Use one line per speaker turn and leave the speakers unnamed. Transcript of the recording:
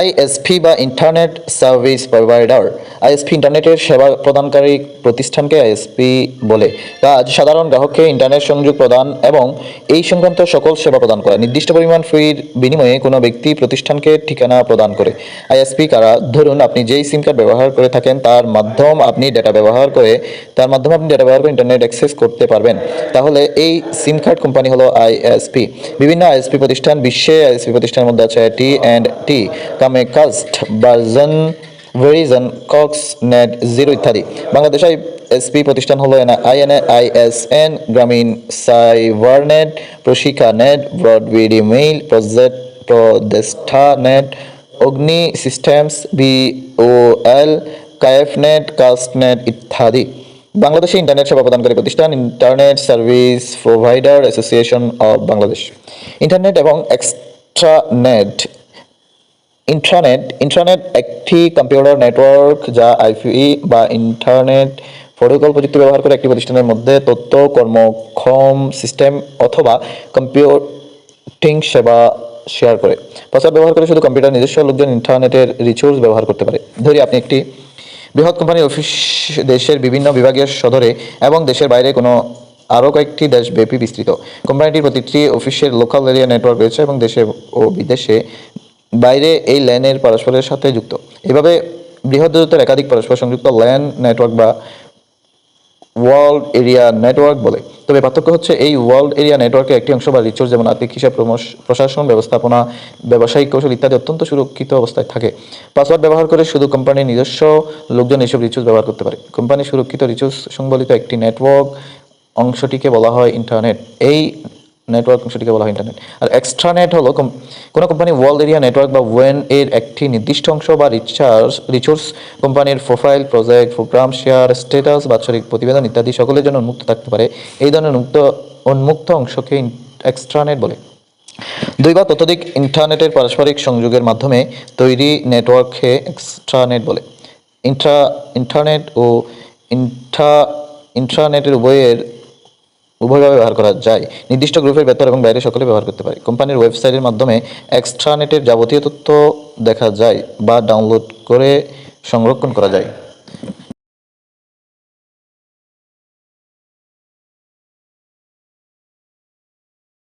ISP বা internet service provider. ISP ইন্টারনেটের সেবা প্রদানকারী প্রতিষ্ঠানকে আইএসপি বলে। কাজ সাধারণ গ্রাহককে ইন্টারনেট সংযোগ প্রদান এবং এই সংক্রান্ত সকল সেবা প্রদান করা। নির্দিষ্ট পরিমাণ ফির বিনিময়ে কোনো ব্যক্তি প্রতিষ্ঠানকে ঠিকানা প্রদান করে। আইএসপি কারা? ধরুন আপনি যেই সিম কার্ড ব্যবহার করে থাকেন তার মাধ্যমে আপনি ডেটা ব্যবহার করে ইন্টারনেট অ্যাক্সেস করতে পারবেন, তাহলে এই সিম কার্ড কোম্পানি হলো আইএসপি। বিভিন্ন আইএসপি প্রতিষ্ঠান বিশ্বে আইএসপি প্রতিষ্ঠানের মধ্যে আছে টি&টি, কামেকাস্ট, ভেরিজন, কক্স নেট জিরো ইত্যাদি। বাংলাদেশ আইএসপি প্রতিষ্ঠান হলো আইএসএন, গ্রামীণ সাইবারনেট, প্রশিকা নেট, ব্রডবিডি মেইল, প্রদেষ্টা নেট, অগ্নি সিস্টেমস, বিওএল, কায়েফনেট, কাস্টনেট ইত্যাদি। বাংলাদেশে ইন্টারনেট সেবা প্রদানকারী প্রতিষ্ঠান internet service provider association of Bangladesh. Internet এবং ইন্ট্রানেট একটি কম্পিউটার নেটওয়ার্ক যা আইপি বা ইন্টারনেট প্রোটোকল প্রযুক্তি ব্যবহার করে একটি প্রতিষ্ঠানের মধ্যে তথ্য কর্মক্ষম সিস্টেম অথবা কম্পিউটিং সেবা শেয়ার করে। পাসওয়ার্ড ব্যবহার করে শুধু কম্পিউটার নিজস্ব লোকজন ইন্টারনেটের রিসোর্স ব্যবহার করতে পারে। ধরি আপনি একটি বৃহৎ কোম্পানির অফিস দেশের বিভিন্ন বিভাগীয় সদরে এবং দেশের বাইরে কোনো আরও কয়েকটি দেশব্যাপী বিস্তৃত। কোম্পানিটির প্রতিটি অফিসের লোকাল এরিয়া নেটওয়ার্ক রয়েছে এবং দেশে ও বিদেশে বাইরে এই ল্যানের পরস্পরের সাথে যুক্ত। এভাবে বৃহৎ দূরত্বের একাধিক পরস্পর সংযুক্ত ল্যান নেটওয়ার্ক বা ওয়ার্ল্ড এরিয়া নেটওয়ার্ক বলে। তবে পার্থক্য হচ্ছে এই ওয়ার্ল্ড এরিয়া নেটওয়ার্কের একটি অংশ বা রিসোর্স যেমন আর্থিক হিসাব, প্রশাসন, ব্যবস্থাপনা, ব্যবসায়িক কৌশল ইত্যাদি অত্যন্ত সুরক্ষিত অবস্থায় থাকে। পাসওয়ার্ড ব্যবহার করে শুধু কোম্পানির নিজস্ব লোকজন এইসব রিসোর্স ব্যবহার করতে পারে। কোম্পানির সুরক্ষিত রিসোর্স সংবলিত একটি নেটওয়ার্ক অংশটিকে বলা হয় ইন্টারনেট। আর এক্সট্রানেট হলো কোনো কোম্পানি ওয়ার্ল্ড এরিয়া নেটওয়ার্ক বা ওয়েন এর একটি নির্দিষ্ট অংশ বা রিসোর্স কোম্পানির profile, project, programme, share, status, বাৎসরিক প্রতিবেদন ইত্যাদি সকলের জন্য উন্মুক্ত থাকতে পারে। এই ধরনের উন্মুক্ত অংশকে এক্সট্রানেট বলে। দুই বা ততোধিক ইন্টারনেটের পারস্পরিক সংযোগের মাধ্যমে তৈরি নেটওয়ার্ককে এক্সট্রানেট বলে। ইন্টারনেট ও ইন্ট্রানেটের উভয়ভাবে ব্যবহার করা যায়। নির্দিষ্ট গ্রুপের ভেতর এবং বাইরে সকলে ব্যবহার করতে পারে। কোম্পানির ওয়েবসাইটের মাধ্যমে এক্সট্রানেটের যাবতীয় তথ্য দেখা যায় বা ডাউনলোড করে সংরক্ষণ করা যায়।